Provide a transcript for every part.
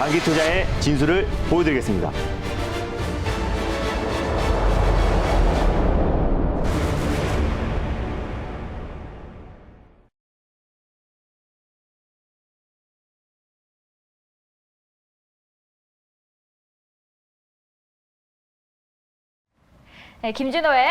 장기 투자의 진수를 보여드리겠습니다. 네, 김준호의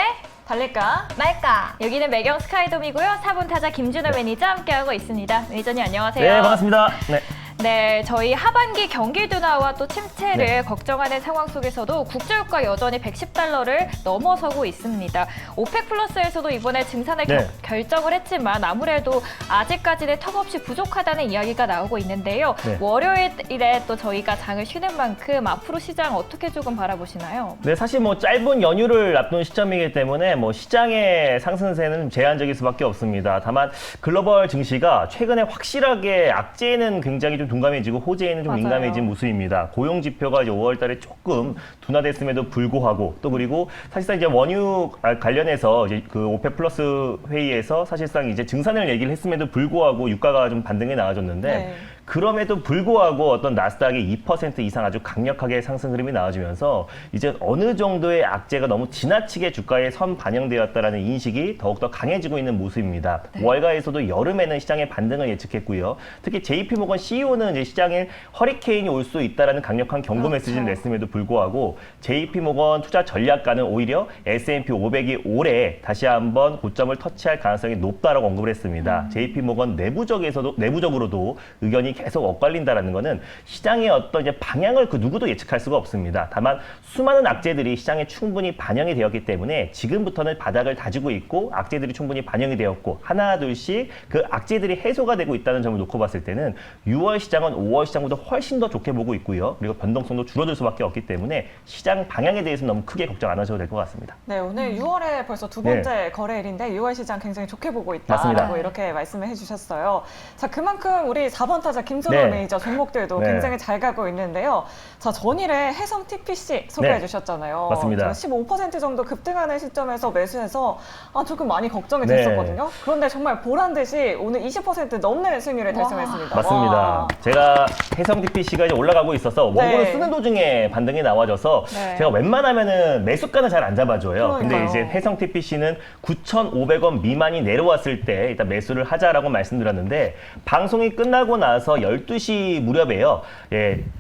달릴까 말까. 여기는 매경 스카이돔이고요. 4분 타자 김준호 매니저 함께하고 있습니다. 매니저님 안녕하세요. 네, 반갑습니다. 네. 네, 저희 하반기 경기 둔화와 또 침체를 걱정하는 상황 속에서도 국제유가 여전히 110달러를 넘어서고 있습니다. 오펙 플러스에서도 이번에 증산을 결정을 했지만 아무래도 아직까지는 턱없이 부족하다는 이야기가 나오고 있는데요. 월요일에 또 저희가 장을 쉬는 만큼 앞으로 시장 어떻게 조금 바라보시나요? 네, 사실 뭐 짧은 연휴를 앞둔 시점이기 때문에 뭐 시장의 상승세는 제한적일 수밖에 없습니다. 다만 글로벌 증시가 최근에 확실하게 악재에는 굉장히 좀 둔감해지고 호재에는 좀 민감해진 모습입니다. 고용 지표가 이제 5월 달에 조금 둔화됐음에도 불구하고 또 그리고 사실상 이제 원유 관련해서 이제 그 오펙 플러스 회의에서 사실상 이제 증산을 얘기를 했음에도 불구하고 유가가 좀 반등해 나와줬는데 그럼에도 불구하고 어떤 나스닥이 2% 이상 아주 강력하게 상승 흐름이 나와주면서 이제 어느 정도의 악재가 너무 지나치게 주가에 선 반영되었다라는 인식이 더욱더 강해지고 있는 모습입니다. 월가에서도 여름에는 시장의 반등을 예측했고요. 특히 JP모건 CEO는 이제 시장에 허리케인이 올 수 있다라는 강력한 경고 메시지를 냈음에도 불구하고 JP모건 투자 전략가는 오히려 S&P 500이 올해 다시 한번 고점을 터치할 가능성이 높다라고 언급을 했습니다. JP모건 내부적으로도 의견이 계속 엇갈린다라는 거는 시장의 어떤 이제 방향을 그 누구도 예측할 수가 없습니다. 다만 수많은 악재들이 시장에 충분히 반영이 되었기 때문에 지금부터는 바닥을 다지고 있고 악재들이 충분히 반영이 되었고 하나 둘씩 그 악재들이 해소가 되고 있다는 점을 놓고 봤을 때는 6월 시장은 5월 시장보다 훨씬 더 좋게 보고 있고요. 그리고 변동성도 줄어들 수밖에 없기 때문에 시장 방향에 대해서는 너무 크게 걱정 안 하셔도 될 것 같습니다. 네, 오늘 6월에 벌써 두 번째 거래일인데 6월 시장 굉장히 좋게 보고 있다라고 맞습니다. 이렇게 말씀을 해주셨어요. 자, 그만큼 우리 4번 타자 김준호 매니저 종목들도 굉장히 잘 가고 있는데요. 자, 전일에 해성 TPC 소개해 주셨잖아요. 맞습니다. 15% 정도 급등하는 시점에서 매수해서 조금 많이 걱정이 됐었거든요. 그런데 정말 보란 듯이 오늘 20% 넘는 수익률을 달성했습니다. 맞습니다. 와. 제가 해성 TPC가 이제 올라가고 있어서 원고를 쓰는 도중에 반등이 나와져서 제가 웬만하면은 매수가는 잘 안 잡아줘요. 근데 이제 해성 TPC는 9,500원 미만이 내려왔을 때 일단 매수를 하자라고 말씀드렸는데 방송이 끝나고 나서 12시 무렵에요.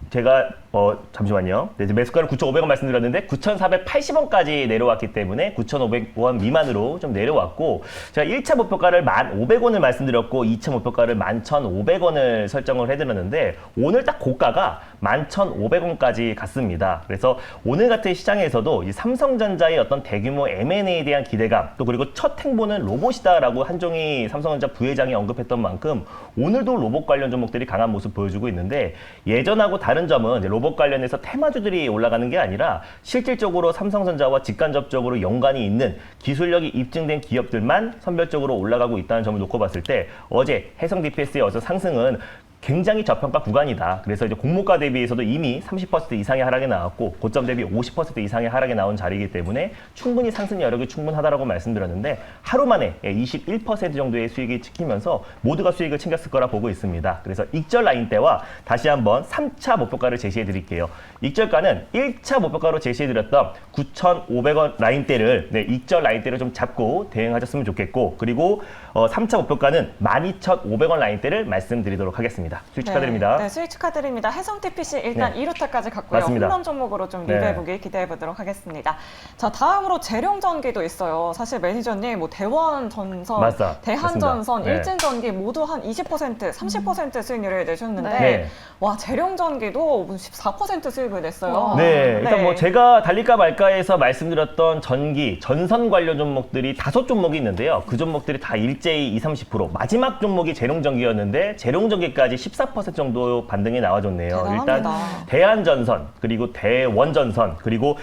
제가 잠시만요. 이제 매수가를 9,500원 말씀드렸는데 9,480원까지 내려왔기 때문에 9,500원 미만으로 좀 내려왔고 제가 1차 목표가를 1,500원을 말씀드렸고 2차 목표가를 11,500원을 설정을 해드렸는데 오늘 딱 고가가 11,500원까지 갔습니다. 그래서 오늘 같은 시장에서도 이 삼성전자의 어떤 대규모 M&A에 대한 기대감 또 그리고 첫 행보는 로봇이다라고 한종희 삼성전자 부회장이 언급했던 만큼 오늘도 로봇 관련 종목들이 강한 모습 보여주고 있는데 예전하고 다른 점은 이제 로봇 관련해서 테마주들이 올라가는 게 아니라 실질적으로 삼성전자와 직간접적으로 연관이 있는 기술력이 입증된 기업들만 선별적으로 올라가고 있다는 점을 놓고 봤을 때 어제 해성 DPS의 어서 상승은 굉장히 저평가 구간이다. 그래서 이제 공모가 대비해서도 이미 30% 이상의 하락이 나왔고 고점 대비 50% 이상의 하락이 나온 자리이기 때문에 충분히 상승 여력이 충분하다라고 말씀드렸는데 하루 만에 21% 정도의 수익이 찍히면서 모두가 수익을 챙겼을 거라 보고 있습니다. 그래서 익절 라인대와 다시 한번 3차 목표가를 제시해 드릴게요. 익절가는 1차 목표가로 제시해 드렸던 9,500원 라인대를 익절 라인대를 좀 잡고 대응하셨으면 좋겠고 그리고 3차 목표가는 12,500원 라인대를 말씀드리도록 하겠습니다. 수익 축하드립니다. 네, 수익 축하드립니다. 해성 TPC 일단 2루타까지 갔고요. 맞습니다. 홈런 종목으로 좀 리뷰해보길 기대해보도록 하겠습니다. 자, 다음으로 재룡전기도 있어요. 사실 매니저님 뭐 대원전선, 대한전선, 일진전기 모두 한 20%, 30% 수익률을 내셨는데 와, 재룡전기도 14% 수익을 냈어요. 일단 뭐 제가 달릴까 말까에서 말씀드렸던 전기, 전선 관련 종목들이 5종목이 있는데요. 그 종목들이 다 일제히 20, 30% 마지막 종목이 재룡전기였는데 재룡전기까지 14% 정도 반등이 나와줬네요. 대단합니다. 일단 대한전선, 그리고 대원전선, 그리고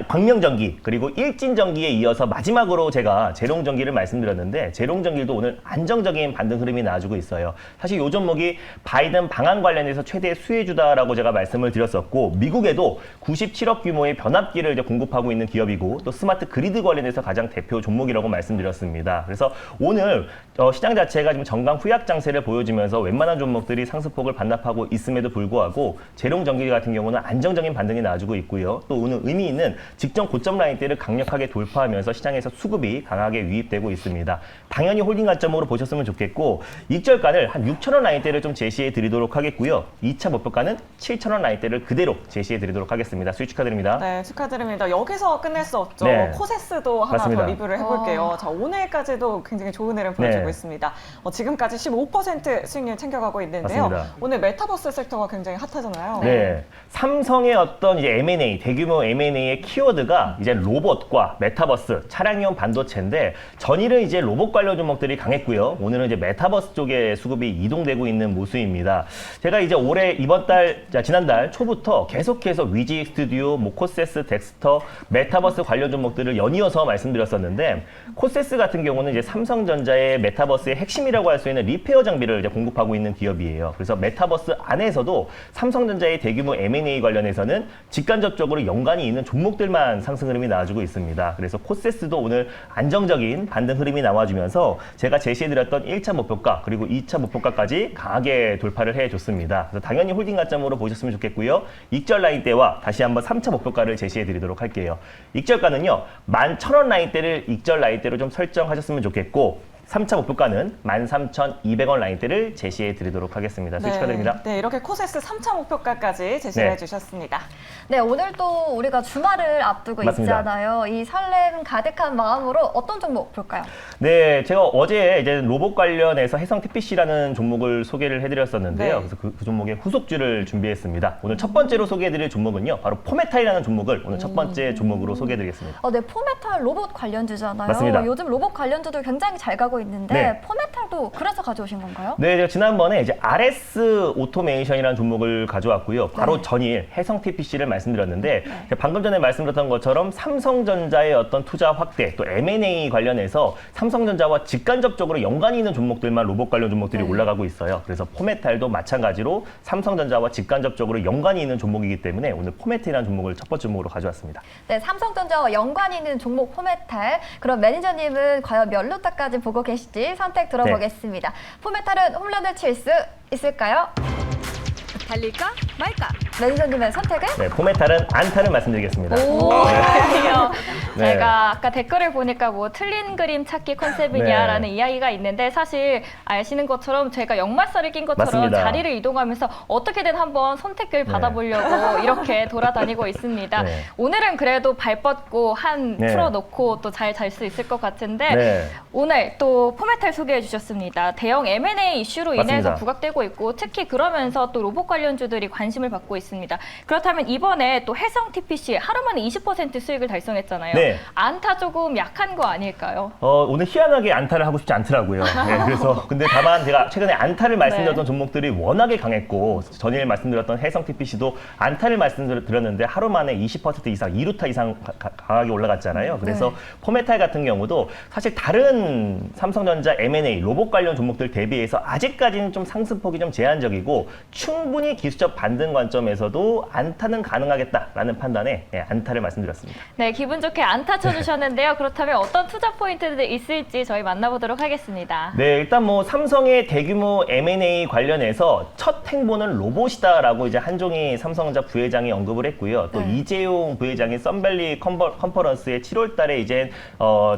광명전기, 그리고 일진전기에 이어서 마지막으로 제가 재룡전기를 말씀드렸는데 재룡전기도 오늘 안정적인 반등 흐름이 나와주고 있어요. 사실 이 종목이 바이든 방한 관련해서 최대 수혜주다라고 제가 말씀을 드렸었고 미국에도 97억 규모의 변압기를 이제 공급하고 있는 기업이고 또 스마트 그리드 관련해서 가장 대표 종목이라고 말씀드렸습니다. 그래서 오늘 시장 자체가 지금 정강 후약 장세를 보여주면서 웬만한 종목들 종목들이 상승폭을 반납하고 있음에도 불구하고 재룡전기 같은 경우는 안정적인 반등이 나와주고 있고요. 또 오늘 의미 있는 직전 고점 라인대를 강력하게 돌파하면서 시장에서 수급이 강하게 유입되고 있습니다. 당연히 홀딩 관점으로 보셨으면 좋겠고 익절가를 한 6,000원 라인대를 좀 제시해 드리도록 하겠고요. 2차 목표가는 7,000원 라인대를 그대로 제시해 드리도록 하겠습니다. 수익 축하드립니다. 네, 축하드립니다. 여기서 끝낼 수 없죠. 네. 코세스도 하나 맞습니다. 더 리뷰를 해볼게요. 자, 오늘까지도 굉장히 좋은 흐름 보여주고 네. 있습니다. 지금까지 15% 수익률 챙겨가고 있는데요. 맞습니다. 오늘 메타버스 섹터가 굉장히 핫하잖아요. 네. 삼성의 어떤 이제 M&A, 대규모 M&A의 키워드가 이제 로봇과 메타버스, 차량용 반도체인데 전일은 이제 로봇 관련 종목들이 강했고요. 오늘은 이제 메타버스 쪽에 수급이 이동되고 있는 모습입니다. 제가 이제 올해 지난달 초부터 계속해서 위지 스튜디오, 코세스, 덱스터, 메타버스 관련 종목들을 연이어서 말씀드렸었는데 코세스 같은 경우는 이제 삼성전자의 메타버스의 핵심이라고 할 수 있는 리페어 장비를 이제 공급하고 있는 기업이에요. 그래서 메타버스 안에서도 삼성전자의 대규모 M&A 관련해서는 직간접적으로 연관이 있는 종목들만 상승 흐름이 나와주고 있습니다. 그래서 코세스도 오늘 안정적인 반등 흐름이 나와주면서 제가 제시해드렸던 1차 목표가 그리고 2차 목표가까지 강하게 돌파를 해줬습니다. 그래서 당연히 홀딩 가점으로 보셨으면 좋겠고요. 익절 라인대와 다시 한번 3차 목표가를 제시해드리도록 할게요. 익절가는요. 11,000원 라인대를 익절 라인대로 좀 설정하셨으면 좋겠고 3차 목표가는 13,200원 라인대를 제시해 드리도록 하겠습니다. 수익 축하드립니다. 네, 이렇게 코세스 3차 목표가까지 제시해 네. 주셨습니다. 네, 오늘 또 우리가 주말을 앞두고 맞습니다. 있잖아요. 이 설렘 가득한 마음으로 어떤 종목 볼까요? 네, 제가 어제 이제 로봇 관련해서 해성 TPC라는 종목을 소개를 해드렸었는데요. 네. 그래서 그 종목의 후속주를 준비했습니다. 오늘 첫 번째로 소개해드릴 종목은요, 바로 포메탈이라는 종목을 오늘 첫 번째 종목으로 소개해드리겠습니다. 네, 포메탈 로봇 관련주잖아요. 맞습니다. 요즘 로봇 관련주도 굉장히 잘 가고 있는데 네. 포메탈도 그래서 가져오신 건가요? 네, 제가 지난번에 이제 RS 오토메이션이라는 종목을 가져왔고요. 바로 네. 전일 해성 TPC를 말씀드렸는데 제가 방금 전에 말씀드렸던 것처럼 삼성전자의 어떤 투자 확대 또 M&A 관련해서 삼성전자와 직간접적으로 연관이 있는 종목들만 로봇 관련 종목들이 올라가고 있어요. 그래서 포메탈도 마찬가지로 삼성전자와 직간접적으로 연관이 있는 종목이기 때문에 오늘 포메탈이라는 종목을 첫 번째 종목으로 가져왔습니다. 네, 삼성전자와 연관이 있는 종목 포메탈. 그럼 매니저님은 과연 몇 루타까지 보고 계실지 선택 들어보겠습니다. 포메탈은 홈런을 칠 수 있을까요? 달릴까 말까? 매니저님의 선택은? 네, 포메탈은 안타를 말씀드리겠습니다. 오, 네. 제가 아까 댓글을 보니까 뭐 틀린 그림 찾기 컨셉이냐라는 네. 이야기가 있는데 사실 아시는 것처럼 제가 역마살을 낀 것처럼 맞습니다. 자리를 이동하면서 어떻게든 한번 선택을 받아보려고 이렇게 돌아다니고 있습니다. 네. 오늘은 그래도 발 뻗고 한 네. 풀어놓고 또 잘 잘 수 있을 것 같은데 네. 오늘 또 포메탈 소개해 주셨습니다. 대형 M&A 이슈로 인해서 맞습니다. 부각되고 있고 특히 그러면서 또 로봇 관련주들이 관심을 받고 있습니다. 그렇다면 이번에 또 해성 TPC 하루 만에 20% 수익을 달성했잖아요. 네. 안타 조금 약한 거 아닐까요? 오늘 희한하게 안타를 하고 싶지 않더라고요. 네, 그래서 근데 다만 제가 최근에 안타를 말씀드렸던 네. 종목들이 워낙에 강했고 전일 말씀드렸던 해성 TPC도 안타를 말씀드렸는데 하루 만에 20% 이상, 2루타 이상 강하게 올라갔잖아요. 그래서 네. 포메탈 같은 경우도 사실 다른 삼성전자 M&A 로봇 관련 종목들 대비해서 아직까지는 좀 상승폭이 좀 제한적이고 충분히 기술적 반등 관점에서도 안타는 가능하겠다라는 판단에 안타를 말씀드렸습니다. 네, 기분 좋게 안타 쳐주셨는데요. 그렇다면 어떤 투자 포인트들이 있을지 저희 만나보도록 하겠습니다. 네, 일단 뭐 삼성의 대규모 M&A 관련해서 첫 행보는 로봇이다라고 이제 한종희 삼성전자 부회장이 언급을 했고요. 또 네. 이재용 부회장이 썬밸리 컨퍼런스에 7월 달에 이제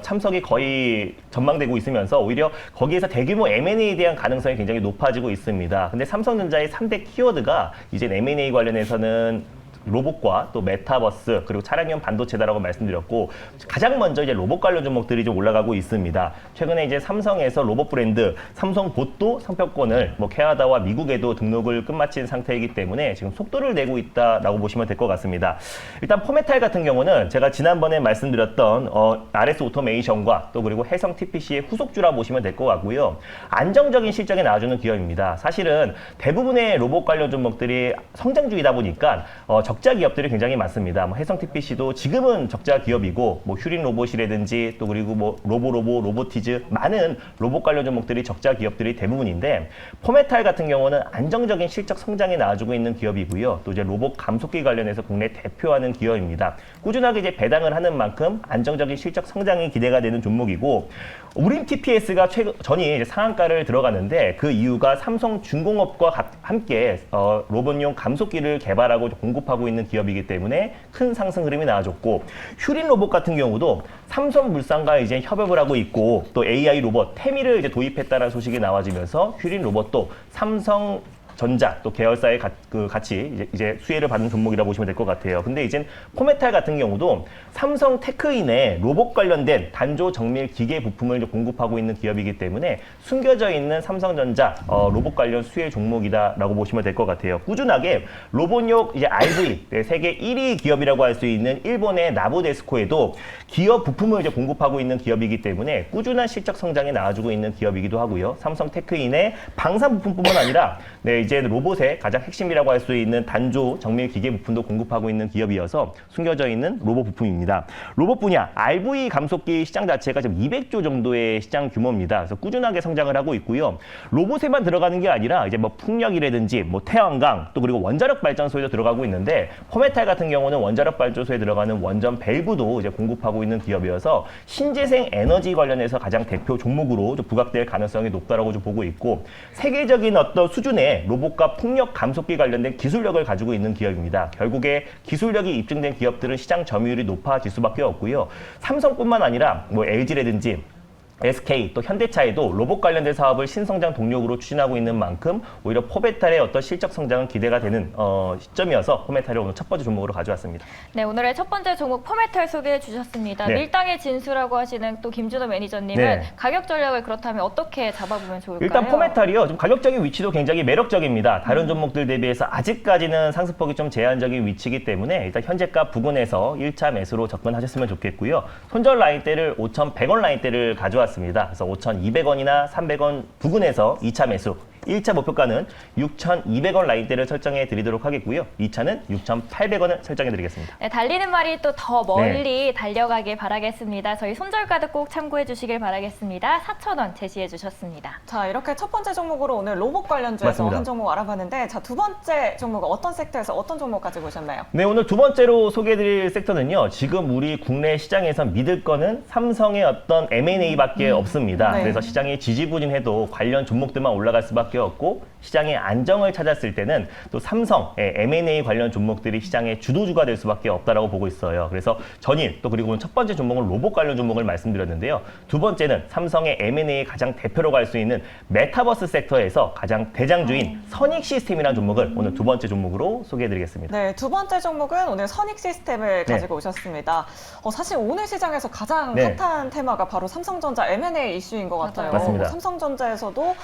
참석이 거의 전망되고 있으면서 오히려 거기에서 대규모 M&A에 대한 가능성이 굉장히 높아지고 있습니다. 근데 삼성전자의 3대 키워드가 이제 M&A 관련해서는 로봇과 또 메타버스 그리고 차량용 반도체다라고 말씀드렸고 가장 먼저 이제 로봇 관련 종목들이 좀 올라가고 있습니다. 최근에 이제 삼성에서 로봇 브랜드 삼성봇도 상표권을 뭐 캐나다와 미국에도 등록을 끝마친 상태이기 때문에 지금 속도를 내고 있다라고 보시면 될 것 같습니다. 일단 포메탈 같은 경우는 제가 지난번에 말씀드렸던 RS 오토메이션과 또 그리고 해성 TPC의 후속주라 보시면 될 것 같고요. 안정적인 실적이 나와주는 기업입니다. 사실은 대부분의 로봇 관련 종목들이 성장주이다 보니까 적자 기업들이 굉장히 많습니다. 뭐 해성 TPC도 지금은 적자 기업이고 뭐 휴린 로봇이라든지 또 그리고 뭐 로보티즈 많은 로봇 관련 종목들이 적자 기업들이 대부분인데 포메탈 같은 경우는 안정적인 실적 성장에 나와주고 있는 기업이고요. 또 이제 로봇 감속기 관련해서 국내 대표하는 기업입니다. 꾸준하게 이제 배당을 하는 만큼 안정적인 실적 성장이 기대가 되는 종목이고 우림 TPS가 전이 이제 상한가를 들어가는데 그 이유가 삼성중공업과 함께 로봇용 감속기를 개발하고 공급하고 있는 기업이기 때문에 큰 상승 흐름이 나와줬고 휴린 로봇 같은 경우도 삼성물산과 이제 협업을 하고 있고 또 AI 로봇 태미를 이제 도입했다는 소식이 나와지면서 휴린 로봇도 삼성전자 또 계열사의 같이 이제 수혜를 받는 종목이라고 보시면 될 것 같아요. 근데 이제 포메탈 같은 경우도 삼성 테크인의 로봇 관련된 단조 정밀 기계 부품을 이제 공급하고 있는 기업이기 때문에 숨겨져 있는 삼성전자 로봇 관련 수혜 종목이다라고 보시면 될 것 같아요. 꾸준하게 로봇용 이제 RV 세계 1위 기업이라고 할 수 있는 일본의 나부데스코에도 기업 부품을 이제 공급하고 있는 기업이기 때문에 꾸준한 실적 성장에 나와주고 있는 기업이기도 하고요. 삼성 테크인의 방산 부품뿐만 아니라 이제 로봇의 가장 핵심이라고 할 수 있는 단조 정밀 기계 부품도 공급하고 있는 기업이어서 숨겨져 있는 로봇 부품입니다. 로봇 분야 RV 감속기 시장 자체가 지금 200조 정도의 시장 규모입니다. 그래서 꾸준하게 성장을 하고 있고요. 로봇에만 들어가는 게 아니라 이제 뭐 풍력이라든지 뭐 태양광 또 그리고 원자력 발전소에도 들어가고 있는데 포메탈 같은 경우는 원자력 발전소에 들어가는 원전 밸브도 이제 공급하고 있는 기업이어서 신재생 에너지 관련해서 가장 대표 종목으로 좀 부각될 가능성이 높다라고 좀 보고 있고 세계적인 어떤 수준의 로봇과 풍력 감속기 관련된 기술력을 가지고 있는 기업입니다. 결국에 기술력이 입증된 기업들은 시장 점유율이 높아질 수밖에 없고요. 삼성뿐만 아니라 뭐 LG라든지 SK 또 현대차에도 로봇 관련된 사업을 신성장 동력으로 추진하고 있는 만큼 오히려 포메탈의 어떤 실적 성장은 기대가 되는 시점이어서 포메탈을 오늘 첫 번째 종목으로 가져왔습니다. 네, 오늘의 첫 번째 종목 포메탈 소개해 주셨습니다. 네. 밀당의 진수라고 하시는 또 김준호 매니저님은 네. 가격 전략을 그렇다면 어떻게 잡아보면 좋을까요? 일단 포메탈이요. 좀 가격적인 위치도 굉장히 매력적입니다. 다른 종목들 대비해서 아직까지는 상승폭이 좀 제한적인 위치이기 때문에 일단 현재가 부근에서 1차 매수로 접근하셨으면 좋겠고요. 손절 라인대를 5,100원 라인대를 가져왔습니다. 그래서 5,200원이나 300원 부근에서 2차 매수. 1차 목표가는 6,200원 라인대를 설정해 드리도록 하겠고요. 2차는 6,800원을 설정해 드리겠습니다. 네, 달리는 말이 또 더 멀리 달려가길 바라겠습니다. 저희 손절가도 꼭 참고해 주시길 바라겠습니다. 4,000원 제시해 주셨습니다. 자, 이렇게 첫 번째 종목으로 오늘 로봇 관련주에서 맞습니다. 한 종목 알아봤는데 자, 두 번째 종목은 어떤 섹터에서 어떤 종목 가지고 오셨나요? 네, 오늘 두 번째로 소개해드릴 섹터는요. 지금 우리 국내 시장에서 믿을 거는 삼성의 어떤 M&A밖에 없습니다. 네. 그래서 시장이 지지부진해도 관련 종목들만 올라갈 수밖에 없고 시장의 안정을 찾았을 때는 또 삼성의 M&A 관련 종목들이 시장의 주도주가 될 수밖에 없다라고 보고 있어요. 그래서 전일 또 그리고 첫 번째 종목은 로봇 관련 종목을 말씀드렸는데요. 두 번째는 삼성의 M&A의 가장 대표로 갈 수 있는 메타버스 섹터에서 가장 대장주인 선익 시스템이라는 종목을 오늘 두 번째 종목으로 소개해드리겠습니다. 네, 두 번째 종목은 오늘 선익 시스템을 가지고 오셨습니다. 사실 오늘 시장에서 가장 핫한 테마가 바로 삼성전자 M&A 이슈인 것 같아요. 맞습니다. 삼성전자에서도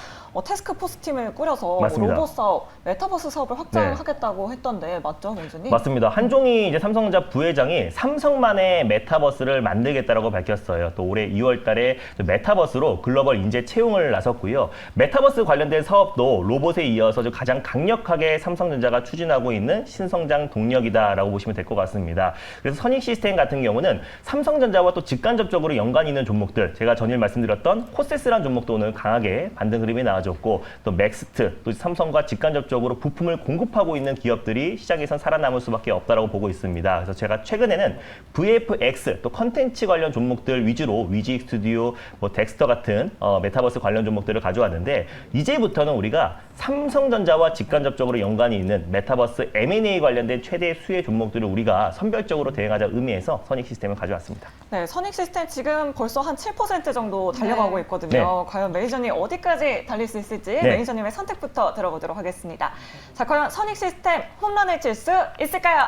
태스크포스 팀을 꾸려서 맞습니다. 로봇 사업, 메타버스 사업을 확장하겠다고 했던데 맞죠, 명준님? 맞습니다. 한종희 이제 삼성전자 부회장이 삼성만의 메타버스를 만들겠다라고 밝혔어요. 또 올해 2월 달에 메타버스로 글로벌 인재 채용을 나섰고요. 메타버스 관련된 사업도 로봇에 이어서 가장 강력하게 삼성전자가 추진하고 있는 신성장 동력이다라고 보시면 될 것 같습니다. 그래서 선익 시스템 같은 경우는 삼성전자와 또 직간접적으로 연관이 있는 종목들, 제가 전일 말씀드렸던 코세스라는 종목도 오늘 강하게 반등 흐름이 나와줬고 또 맥스트, 또 삼성과 직간접적으로 부품을 공급하고 있는 기업들이 시장에선 살아남을 수밖에 없다라고 보고 있습니다. 그래서 제가 최근에는 VFX 또 컨텐츠 관련 종목들 위주로 위지 스튜디오, 뭐 덱스터 같은 메타버스 관련 종목들을 가져왔는데 이제부터는 우리가 삼성전자와 직간접적으로 연관이 있는 메타버스 M&A 관련된 최대 수혜 종목들을 우리가 선별적으로 대응하자 의미에서 선익 시스템을 가져왔습니다. 네, 선익 시스템 지금 벌써 한 7% 정도 달려가고 있거든요. 과연 매니저님 어디까지 달릴 수 있을지 매니저님의 선택부터 들어보도록 하겠습니다. 자, 과연 선익 시스템 홈런을 칠 수 있을까요?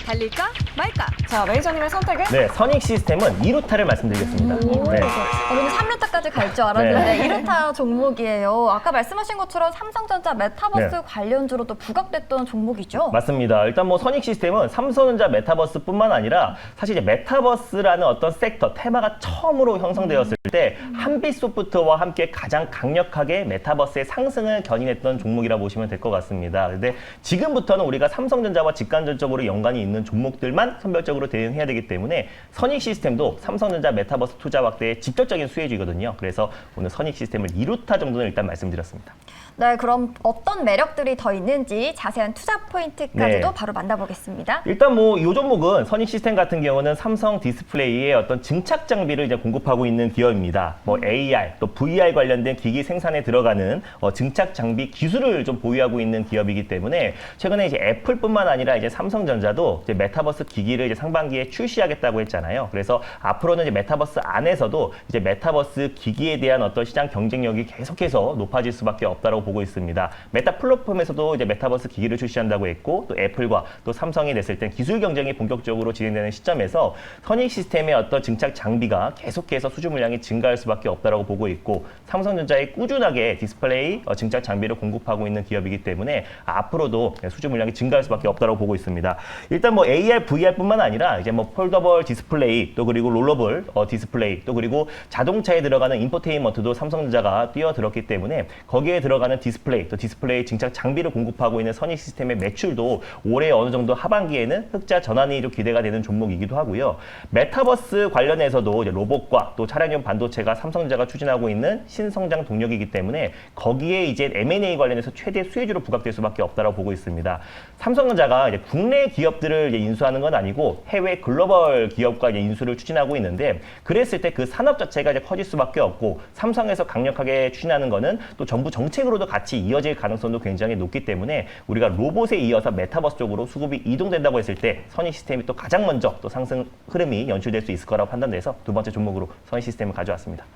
달릴까 말까? 자, 매니저님의 선택은? 네, 선익 시스템은 2루타를 말씀드리겠습니다. 네. 저는 3루타까지 갈 줄 알았는데 2루타 종목이에요. 아까 말씀하신 것처럼 삼성전자 메타버스 관련주로 또 부각됐던 종목이죠? 맞습니다. 일단 뭐 선익 시스템은 삼성전자 메타버스뿐만 아니라 사실 이제 메타버스라는 어떤 섹터, 테마가 처음으로 형성되었을 때 한빛소프트와 함께 가장 강력하게 메타버스의 상승을 견인했던 종목이라 보시면 될 것 같습니다. 근데 지금부터는 우리가 삼성전자와 직간접적으로 연관이 있는 종목들만 선별적으로 대응해야 되기 때문에 선익 시스템도 삼성전자 메타버스 투자 확대의 직접적인 수혜주이거든요. 그래서 오늘 선익 시스템을 2루타 정도는 일단 말씀드렸습니다. 네, 그럼 어떤 매력들이 더 있는지 자세한 투자 포인트까지도 바로 만나보겠습니다. 일단 뭐 이 종목은 선익 시스템 같은 경우는 삼성 디스플레이의 어떤 증착 장비를 이제 공급하고 있는 기업입니다. 뭐 AR 또 VR 관련된 기기 생산에 들어가는 증착 장비 기술을 좀 보유하고 있는 기업이기 때문에 최근에 이제 애플뿐만 아니라 이제 삼성전자도 이제 메타버스 기기를 이제 상반기에 출시하겠다고 했잖아요. 그래서 앞으로는 이제 메타버스 안에서도 이제 메타버스 기기에 대한 어떤 시장 경쟁력이 계속해서 높아질 수밖에 없다고 보고 있습니다. 메타 플랫폼에서도 이제 메타버스 기기를 출시한다고 했고 또 애플과 또 삼성이 냈을 땐 기술 경쟁이 본격적으로 진행되는 시점에서 선익 시스템의 어떤 증착 장비가 계속해서 수주 물량이 증가할 수밖에 없다고 보고 있고 삼성전자에 꾸준하게 디스플레이 증착 장비를 공급하고 있는 기업이기 때문에 앞으로도 수주 물량이 증가할 수밖에 없다고 보고 있습니다. 일단 뭐 AR, VR뿐만 아니라 이제 뭐 폴더블 디스플레이 또 그리고 롤러블 디스플레이 또 그리고 자동차에 들어가는 인포테인먼트도 삼성전자가 뛰어들었기 때문에 거기에 들어가는 디스플레이 또 디스플레이 증착 장비를 공급하고 있는 선익 시스템의 매출도 올해 어느 정도 하반기에는 흑자 전환이 좀 기대가 되는 종목이기도 하고요. 메타버스 관련해서도 이제 로봇과 또 차량용 반도체가 삼성전자가 추진하고 있는 신성장 동력이기 때문에 거기에 이제 M&A 관련해서 최대 수혜주로 부각될 수밖에 없다고 보고 있습니다. 삼성전자가 이제 국내 기업들을 이제 인수하는 건 아니고 해외 글로벌 기업과 이제 인수를 추진하고 있는데 그랬을 때 그 산업 자체가 이제 커질 수밖에 없고 삼성에서 강력하게 추진하는 거는 또 정부 정책으로도 같이 이어질 가능성도 굉장히 높기 때문에 우리가 로봇에 이어서 메타버스 쪽으로 수급이 이동된다고 했을 때 선익 시스템이 또 가장 먼저 또 상승 흐름이 연출될 수 있을 거라고 판단돼서 두 번째 종목으로 선익 시스템을 가져왔습니다.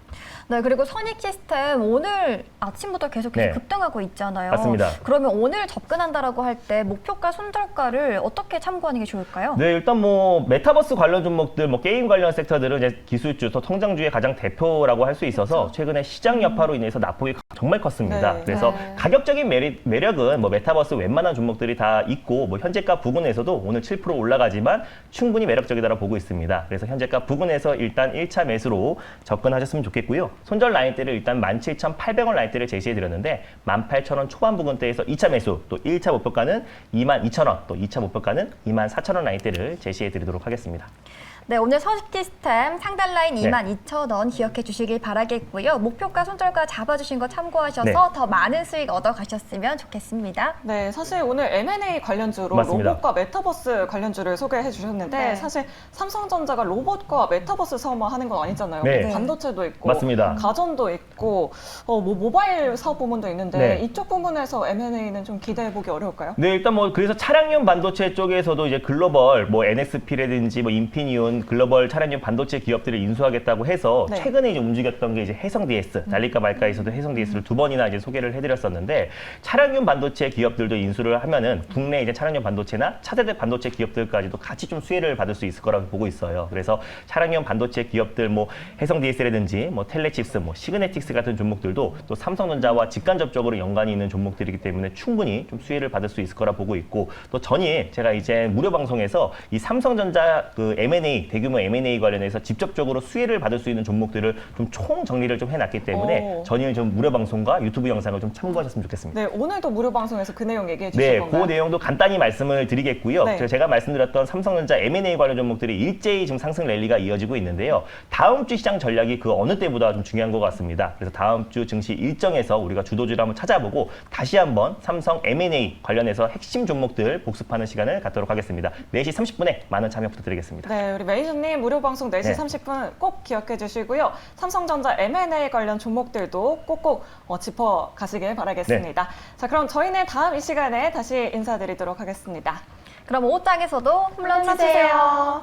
네, 그리고 선익 시스템 오늘 아침부터 계속해서 네. 급등하고 있잖아요. 맞습니다. 그러면 오늘 접근한다라고 할 때 목표가 손절가를 어떻게 참고하는 게 좋을까요? 네, 일단 뭐 메타버스 관련 종목들, 뭐 게임 관련 섹터들은 이제 기술주, 또 성장주의 가장 대표라고 할 수 있어서 최근에 시장 여파로 인해서 낙폭이 정말 컸습니다. 네. 그래서 가격적인 매력은 뭐 메타버스 웬만한 종목들이 다 있고 뭐 현재가 부근에서도 오늘 7% 올라가지만 충분히 매력적이다라고 보고 있습니다. 그래서 현재가 부근에서 일단 1차 매수로 접근하셨으면 좋겠고요. 손절 라인대를 일단 17,800원 라인대를 제시해 드렸는데 18,000원 초반 부근대에서 2차 매수, 또 1차 목표가는 22,000원, 또 2차 목표가는 24,000원 라인대를 제시해 드리도록 하겠습니다. 네, 오늘 선익 시스템 상단 라인 22,000원 기억해 주시길 바라겠고요. 목표가 손절가 잡아주신 거 참고하셔서 더 많은 수익 얻어가셨으면 좋겠습니다. 네, 사실 오늘 M&A 관련주로 맞습니다. 로봇과 메타버스 관련주를 소개해 주셨는데 사실 삼성전자가 로봇과 메타버스 사업만 건 아니잖아요. 네. 반도체도 있고 맞습니다. 가전도 있고 뭐 모바일 사업 부문도 있는데 이쪽 부분에서 M&A는 좀 기대해 보기 어려울까요? 네, 일단 뭐 그래서 차량용 반도체 쪽에서도 이제 글로벌 뭐 NXP라든지 뭐 인피니온 글로벌 차량용 반도체 기업들을 인수하겠다고 해서 최근에 이제 움직였던 게 이제 해성 DS, 날릴까 말까에서도 해성 DS를 두 번이나 이제 소개를 해드렸었는데 차량용 반도체 기업들도 인수를 하면은 국내 이제 차량용 반도체나 차세대 반도체 기업들까지도 같이 좀 수혜를 받을 수 있을 거라고 보고 있어요. 그래서 차량용 반도체 기업들 뭐 해성 DS라든지 뭐 텔레칩스, 뭐 시그네틱스 같은 종목들도 또 삼성전자와 직간접적으로 연관이 있는 종목들이기 때문에 충분히 좀 수혜를 받을 수 있을 거라 보고 있고 또 전일 제가 이제 무료 방송에서 이 삼성전자 그 M&A 대규모 M&A 관련해서 직접적으로 수혜를 받을 수 있는 종목들을 좀 총 정리를 좀 해놨기 때문에 전일 좀 무료 방송과 유튜브 영상을 좀 참고하셨으면 좋겠습니다. 네, 오늘도 무료 방송에서 그 내용 얘기해 주실 건가요? 그 내용도 간단히 말씀을 드리겠고요. 제가 말씀드렸던 삼성전자 M&A 관련 종목들이 일제히 지금 상승 랠리가 이어지고 있는데요. 다음 주 시장 전략이 그 어느 때보다 좀 중요한 것 같습니다. 그래서 다음 주 증시 일정에서 우리가 주도주를 한번 찾아보고 다시 한번 삼성 M&A 관련해서 핵심 종목들 복습하는 시간을 갖도록 하겠습니다. 4시 30분에 많은 참여 부탁드리겠습니다. 네, 우리 매니저님 무료 방송 4시 30분 꼭 기억해 주시고요. 삼성전자 M&A 관련 종목들도 꼭꼭 짚어 가시길 바라겠습니다. 자, 그럼 저희는 다음 이 시간에 다시 인사드리도록 하겠습니다. 그럼 5장에서도 홈런 치세요.